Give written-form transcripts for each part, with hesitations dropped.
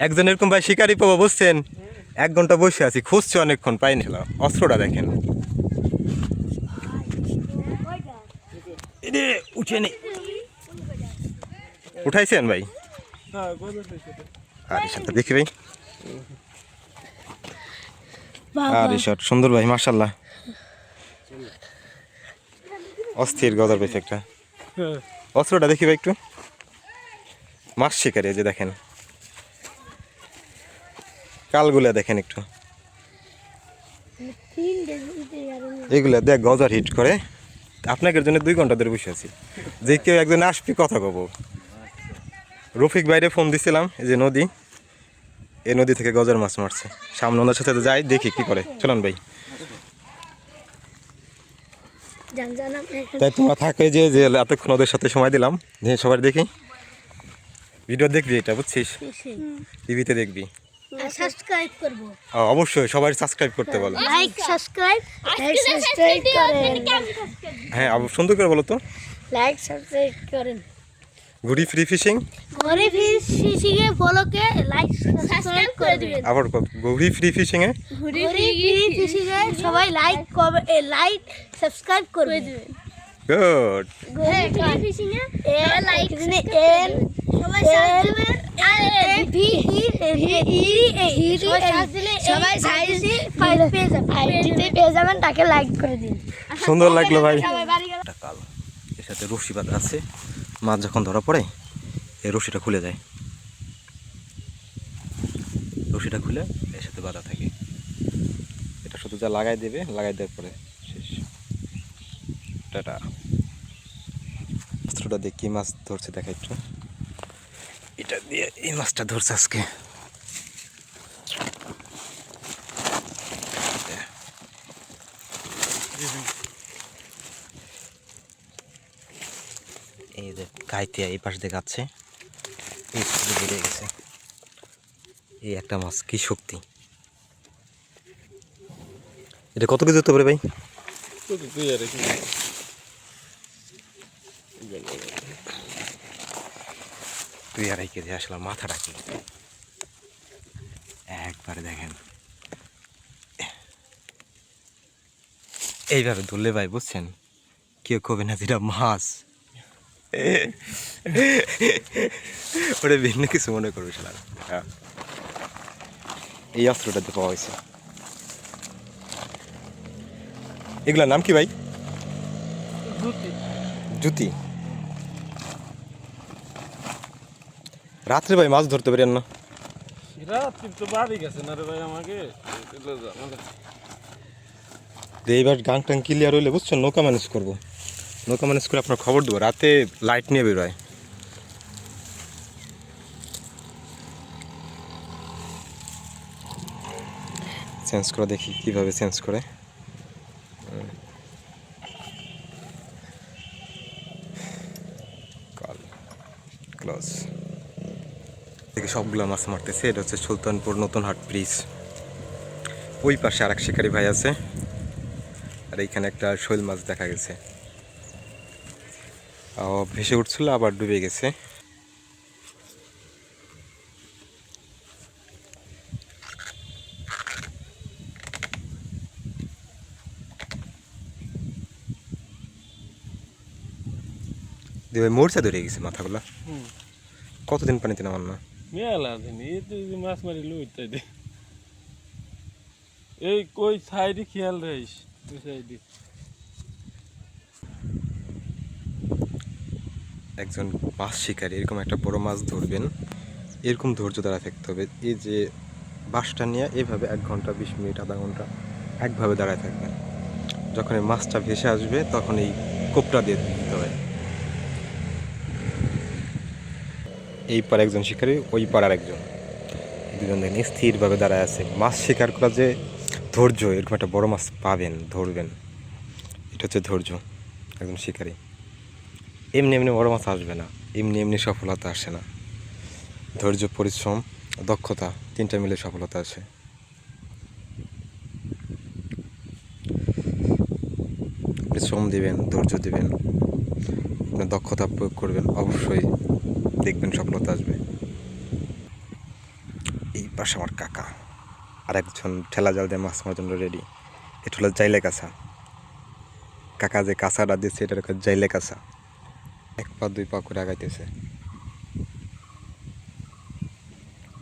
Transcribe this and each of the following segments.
একজন এরকম ভাই শিকারি পাবো বুঝছেন, 1 ঘন্টা বসে আছি, খুঁজছি অনেকক্ষণ পাইনি। হলো অস্ত্রটা দেখেন, উঠে নি উঠাইছেন ভাই? আর ইশারটা দেখি ভাই, আর ইশার সুন্দর ভাই, মাশাল্লাহ, অস্থির গজার পেয়েছে একটা। অস্ত্রটা দেখি ভাই একটু, মাছ শিকারি, যে দেখেন কালগুলা দেখেন একটু, এগুলা দেখ গজার হিট করে। আপনাদের জন্য 2 ঘন্টা ধরে বসে আছি, যে কেউ একজন আসবি কথা কব। রফিক বাইরে ফোন দিছিলাম, এই যে নদী, এই নদী থেকে গজার মাছ মারছে। সামনে ওনার সাথে যাই, দেখি কি করে। চলুন ভাই। তাই তোমরা থাকে যে যে এতক্ষণ ওদের সাথে সময় দিলাম, দিয়ে সবার দেখি। ভিডিও দেখবি এটা, বুঝছিস, টিভিতে দেখবি, সাবস্ক্রাইব করব। অবশ্যই সবাই সাবস্ক্রাইব করতে বলো। লাইক সাবস্ক্রাইব করেন। হ্যাঁ সুন্দর করে বলো তো। লাইক সাবস্ক্রাইব করেন। ঘুরি ফ্রি ফিশিং, ঘুরি ফিশিং এ ফলোকে লাইক সাবস্ক্রাইব করে দিবেন। আবার ঘুরি ফ্রি ফিশিং এ, ঘুরি ফিশিং এ সবাই লাইক সাবস্ক্রাইব করে দিবেন। গুড। ঘুরি ফিশিং এ লাইক এন সবাই সাবস্ক্রাইব দিবেন। সবাই পেয়ে যাবেন, তাকে লাইক করে দিন। সুন্দর লাগলো ভাই। কাল এর সাথে রশি বাঁধা আছে, মাছ যখন ধরা পড়ে এই রশিটা খুলে যায়, রশিটা খুলে এর সাথে বাঁধা থাকে। এটা শুধু যা লাগাই দেবে, লাগাই দেওয়ার পরে শেষ। টাটা। অস্ত্রটা দিয়ে কি মাছ ধরছে দেখা একটু, এটা দিয়ে এই মাছটা ধরছে আজকে। এই যে গাইতে এই পাশ দিয়ে যাচ্ছে, এই বেড়ে গেছে। এই একটা মাছ, কি শক্তি! এটা কত কেজি হতে পারে ভাই? 2-2.5 কেজি। আসলে মাথাটা কি একবারে দেখেন, এইভাবে ধরলে ভাই বুঝছেন, কেউ কবে না যেটা মাছ, ওটা ভিন্ন কিছু মনে করবে শালা। এই অস্ত্রটাতে পাওয়া হয়েছে। এগুলোর নাম কি ভাই? জুতি। রাত্রে ভাই মাছ ধরতে পারেন না? এইবার গাং টাং ক্লিয়ার হইলে বুঝছেন, নৌকা ম্যানেজ করবো। নৌকা ম্যানেজ করে আপনার খবর দেবো, রাতে লাইট নিয়ে বেরোয়। চেঞ্জ করে দেখি কিভাবে চেঞ্জ করে। ক্লোজ থেকে সবগুলো মাছ মারতেছে। এটা হচ্ছে সুলতানপুর নতুন হাট ব্রিজ। ওই পাশে আরেক শিকারি ভাই আছে, আর এইখানে একটা শৈল মাছ দেখা গেছে, ভেসে উঠছিল আবার ডুবে গেছে। ভাই মোরচা ধরে গেছে মাথাগুলা। কতদিন পানিতে নামান না? মেলা দিন এই তো মাছ মারি লইতে দে, এই কই সাইডে খেয়াল রাখিস, ওই সাইডে। একজন মাছ শিকারী এরকম একটা বড় মাছ ধরবেন, এরকম ধৈর্য দ্বারা থাকতে হবে। এই যে বাঁশটা নিয়ে এইভাবে 1 ঘন্টা 20 মিনিট আধা ঘন্টা একভাবে দাঁড়ায় থাকবেন। যখন এই মাছটা ভেসে আসবে তখন এই কোপটা দিয়ে দিতে হয়। এই পার একজন শিকারী, ওই পার আর একজন, দুজন দেখেন স্থিরভাবে দাঁড়ায় আছে। মাছ শিকার করা যে ধৈর্য, এরকম একটা বড় মাছ পাবেন, ধরবেন, এটা হচ্ছে ধৈর্য একজন শিকারী। এমনি এমনি বড় মাছ আসবে না, এমনি এমনি সফলতা আসে না। ধৈর্য, পরিশ্রম, দক্ষতা, 3টা মিলে সফলতা আসে। শ্রম দিবেন, ধৈর্য দিবেন, আপনার দক্ষতা প্রয়োগ করবেন, অবশ্যই দেখবেন সফলতা আসবে। বাস আমার কাকা, আর একজন ঠেলা জাল দিয়ে মাছ মারার জন্য রেডি। এটা হলো জাইলে কাছা। কাকা যে কাঁচাটা দিচ্ছে এটা হলো জাইলে কাছা। 1 পা 2 পা করে আগাইতেছে,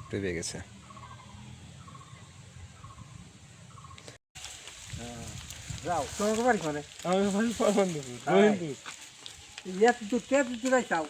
ডুবে গেছে। যাও তোমার বাড়ি মানে আমি ভাই পারবেন না ইয়ে তুই চাও